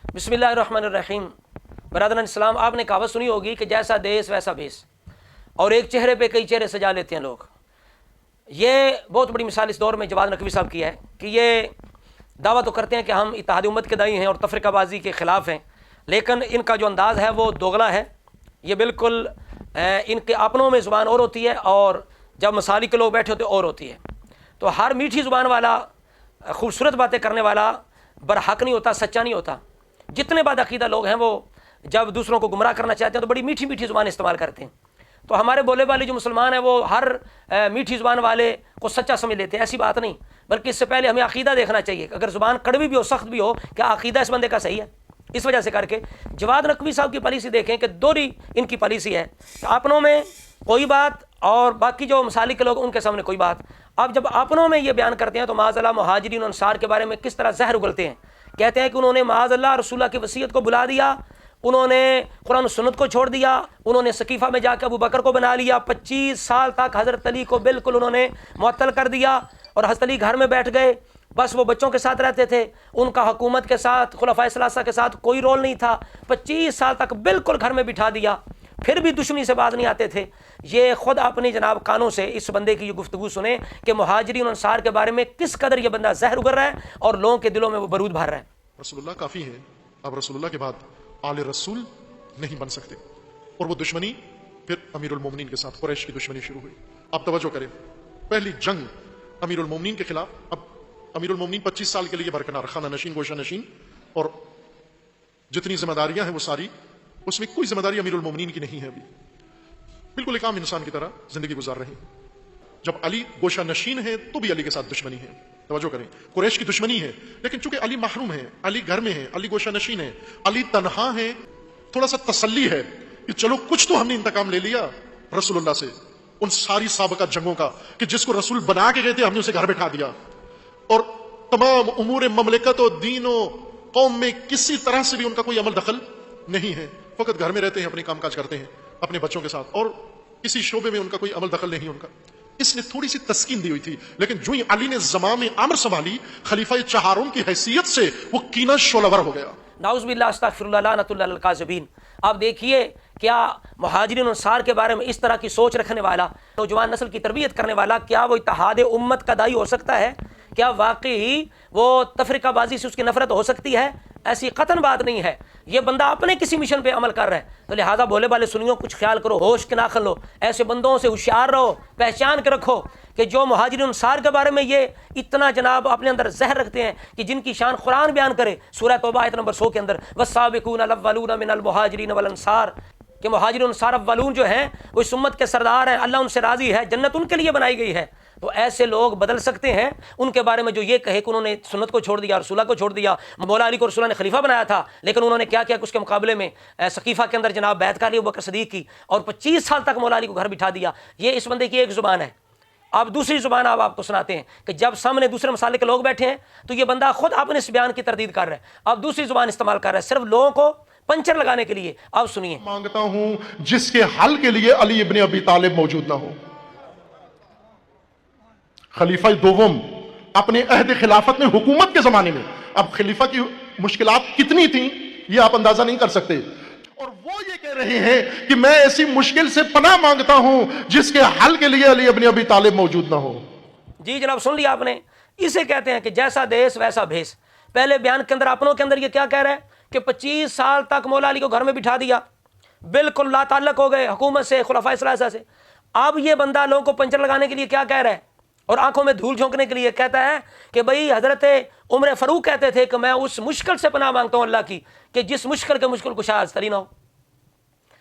बिस्मिल्लाह रहमान रहीम। बरादरान इस्लाम, आपने कहावत सुनी होगी कि जैसा देश वैसा भेस, और एक चेहरे पे कई चेहरे सजा लेते हैं लोग। ये बहुत बड़ी मिसाल इस दौर में जवाद नकवी साहब की है कि ये दावा तो करते हैं कि हम इत्तेहाद उम्मत के दाई हैं और तफरीकाबाजी के ख़िलाफ़ हैं, लेकिन इनका जो अंदाज़ है वो दोगला है। ये बिल्कुल इनके अपनों में ज़ुबान और होती है और जब मसाली के लोग बैठे होते और होती है। तो हर मीठी ज़ुबान वाला, खूबसूरत बातें करने वाला बरहक नहीं होता, सच्चा नहीं होता। जितने बदअक़ीदा लोग हैं वो जब दूसरों को गुमराह करना चाहते हैं तो बड़ी मीठी मीठी ज़ुबान इस्तेमाल करते हैं। तो हमारे बोले वाले जो मुसलमान हैं वो हर मीठी ज़ुबान वाले को सच्चा समझ लेते हैं, ऐसी बात नहीं। बल्कि इससे पहले हमें अक़ीदा देखना चाहिए, अगर ज़ुबान कड़वी भी हो, सख्त भी हो, क्या अक़ीदा इस बंदे का सही है। इस वजह से करके जवाद नकवी साहब की पॉलिसी देखें कि दोहरी इनकी पॉलिसी है, अपनों में कोई बात और बाकी जो मसाली के लोग उनके सामने कोई बात। अब जब अपनों में ये बयान करते हैं तो माज़अल्लाह मुहाजिरीन अंसार के बारे में किस तरह जहर उगलते हैं। कहते हैं कि उन्होंने माज़अल्लाह रसूलुल्लाह की वसीयत को बुला दिया, उन्होंने कुरान और सुन्नत को छोड़ दिया, उन्होंने सकीफ़ा में जाकर अबू बकर को बना लिया, 25 साल तक हज़रत अली को बिल्कुल उन्होंने मुअत्तल कर दिया और हज़रत अली घर में बैठ गए, बस वो बच्चों के साथ रहते थे, उनका हुकूमत के साथ, खुलफाए सलासा के साथ कोई रोल नहीं था। 25 साल तक बिल्कुल घर में बिठा दिया, फिर भी दुश्मनी से बात नहीं आते थे। ये ख़ुद अपनी जनाब कानों से इस बंदे की ये गुफ्तगू सुने कि मुहाजिरीन अंसार के बारे में किस कदर ये बंदा जहर उगर रहा है और लोगों के दिलों में वो बरूद भर रहा है। रसूलुल्लाह काफ़ी है, अब रसूलुल्लाह के बाद आले रसूल नहीं बन सकते। और वो दुश्मनी फिर अमीरुल मोमिनीन के साथ कुरैश की दुश्मनी शुरू हुई। अब तवज्जो करें, पहली जंग अमीरुल मोमिनीन के खिलाफ। अब अमीरुल मोमिनीन 25 साल के लिए बरकरार, खाना नशीन, गोशा नशीन, और जितनी जिम्मेदारियां हैं वो सारी, उसमें कोई जिम्मेदारी अमीरुल मोमिनीन की नहीं है। अभी बिल्कुल एक आम इंसान की तरह जिंदगी गुजार रहे हैं। जब अली गोशा नशीन है तो भी अली के साथ दुश्मनी है। तवज्जो करें, कुरैश की दुश्मनी है, लेकिन चूंकि अली महरूम है, अली घर में है, अली गोशा नशीन है, अली तन्हा है, थोड़ा सा तसल्ली है कि चलो कुछ तो हमने इंतकाम ले लिया रसूलुल्लाह से, उन सारी साबका जंगों का कि जिसको रसूल बना के गए थे हमने उसे घर बैठा दिया, और तमाम उमूर ममलिकत और दीन और कौम में किसी तरह से भी उनका कोई अमल दखल नहीं है। फकत घर में रहते हैं, अपने कामकाज करते हैं अपने बच्चों के साथ, और किसी शोबे में उनका कोई अमल दखल नहीं उनका। इसने थोड़ी सी तस्कीन दी हुई थी, लेकिन जो ही अली ने ज़माम अमर संभाली, खलीफा चहारुन की हैसियत से वो कीना शोलावर हो गया। नाउज़ुबिल्लाह अस्तग़फिरुल्लाह लानतुल्लाह अल काज़िबीन। आप देखिए क्या मुहाजिरीन अंसार के बारे में इस तरह की सोच रखने वाला, नौजवान नस्ल की तरबियत करने वाला, क्या वो इत्तेहाद उम्मत का दाई हो सकता है? क्या वाकई वो तफरीकाबाजी से उसकी नफरत हो सकती है? ऐसी कतन बात नहीं है। ये बंदा अपने किसी मिशन पे अमल कर रहा है, तो लिहाजा भोले भाले सुनियो, कुछ ख्याल करो, होश के नाखन लो, ऐसे बंदों से होशियार रहो, पहचान के रखो कि जो मुहाजिरीन अंसार के बारे में ये इतना जनाब अपने अंदर जहर रखते हैं कि जिनकी शान कुरान बयान करे सूरह तौबा आयत नंबर 100 के अंदर, वस्साबिकून अल-अव्वलून मिनल मुहाजिरीन वल अंसार, कि मुहाजिरीन अंसार अव्वलून जो हैं वो इस उम्मत के सरदार हैं, अल्लाह उनसे राजी है, जन्नत उनके लिए बनाई गई है। तो ऐसे लोग बदल सकते हैं उनके बारे में जो ये कहे कि उन्होंने सुन्नत को छोड़ दिया, रसूला को छोड़ दिया, मौला अली को रसूला ने खलीफा बनाया था, लेकिन उन्होंने क्या किया कि उसके मुकाबले में सकीफ़ा के अंदर जनाब बैत कर ली अबू बकर सिद्दीक़ की, और 25 साल तक मौला अली को घर बिठा दिया। ये इस बंदे की एक ज़ुबान है। अब दूसरी ज़ुबान अब आपको सुनाते हैं कि जब सामने दूसरे मसाले के लोग बैठे हैं तो ये बंदा खुद अपने इस बयान की तरदीद कर रहा है, अब दूसरी ज़ुबान इस्तेमाल कर रहा है सिर्फ लोगों को पंचर लगाने के लिए। अब सुनिए, मांगता हूं जिसके हल के लिए अली इब्ने अबी तालिब मौजूद ना हो। खलीफा दोवम अपने अहद खिलाफत में, हुकूमत के जमाने में, अब खलीफा की मुश्किलात कितनी थी ये आप अंदाजा नहीं कर सकते, और वो ये कह रहे हैं कि मैं ऐसी मुश्किल से पनाह मांगता हूं जिसके हल के लिए अली इब्ने अबी तालिब मौजूद ना हो। जी जनाब, सुन लिया आपने। इसे कहते हैं कि जैसा देश वैसा भेस। पहले बयान के अंदर अपनों के अंदर ये क्या कह रहा है कि 25 साल तक मौला अली को घर में बिठा दिया, बिल्कुल लाताल्लुक हो गए हुकूमत से, खुलफाए सलासा से। अब ये बंदा लोगों को पंचर लगाने के लिए क्या कह रहा है और आंखों में धूल झोंकने के लिए कहता है कि भाई हजरत उमर फारूक कहते थे कि मैं उस मुश्किल से पनाह मांगता हूं अल्लाह की कि जिस मुश्किल के मुश्किल कुशा तरी ना हो।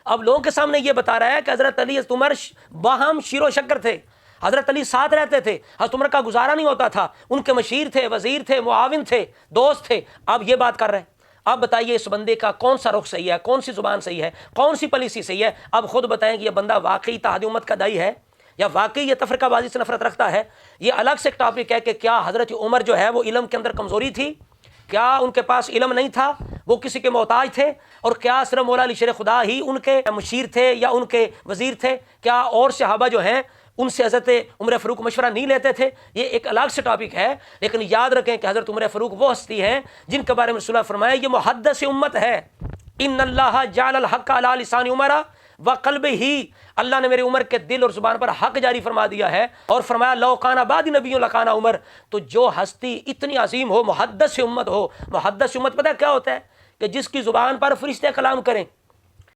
अब लोगों के सामने ये बता रहा है कि हजरत अली उमर बाहम शीरो शक्कर थे, हजरत अली साथ रहते थे, हजरत उमर का गुजारा नहीं होता था, उनके मशीर थे, वजीर थे, मुआविन थे, दोस्त थे। अब ये बात कर रहे हैं। अब बताइए इस बंदे का कौन सा रुख सही है, कौन सी जुबान सही है, कौन सी पॉलिसी सही है? अब खुद बताएं कि यह बंदा वाकई इत्तेहाद उम्मत का दाई है या वाकई ये तफरीकाबाजी से नफरत रखता है। ये अलग से एक टॉपिक है कि क्या हजरत उमर जो है वो इल्म के अंदर कमजोरी थी, क्या उनके पास इल्म नहीं था, वो किसी के मोहताज थे, और क्या सिर्फ मौला अली शेर खुदा ही उनके मुशीर थे या उनके वजीर थे? क्या और सहाबा जो हैं ان سے حضرت عمر فاروق مشورہ نہیں لیتے تھے، یہ ایک الگ سے ٹاپک ہے، لیکن یاد رکھیں کہ حضرت عمر فاروق وہ ہستی ہیں جن کے بارے میں رسول اللہ فرمایا یہ محدث امت ہے، ان اللہ جعل الحق علی لسان عمر وقلبہ، اللہ نے میرے عمر کے دل اور زبان پر حق جاری فرما دیا ہے، اور فرمایا لو کان بعدی نبی لکان عمر، تو جو ہستی اتنی عظیم ہو، محدث امت ہو، محدث امت پتہ کیا ہوتا ہے کہ جس کی زبان پر فرشتے کلام کریں،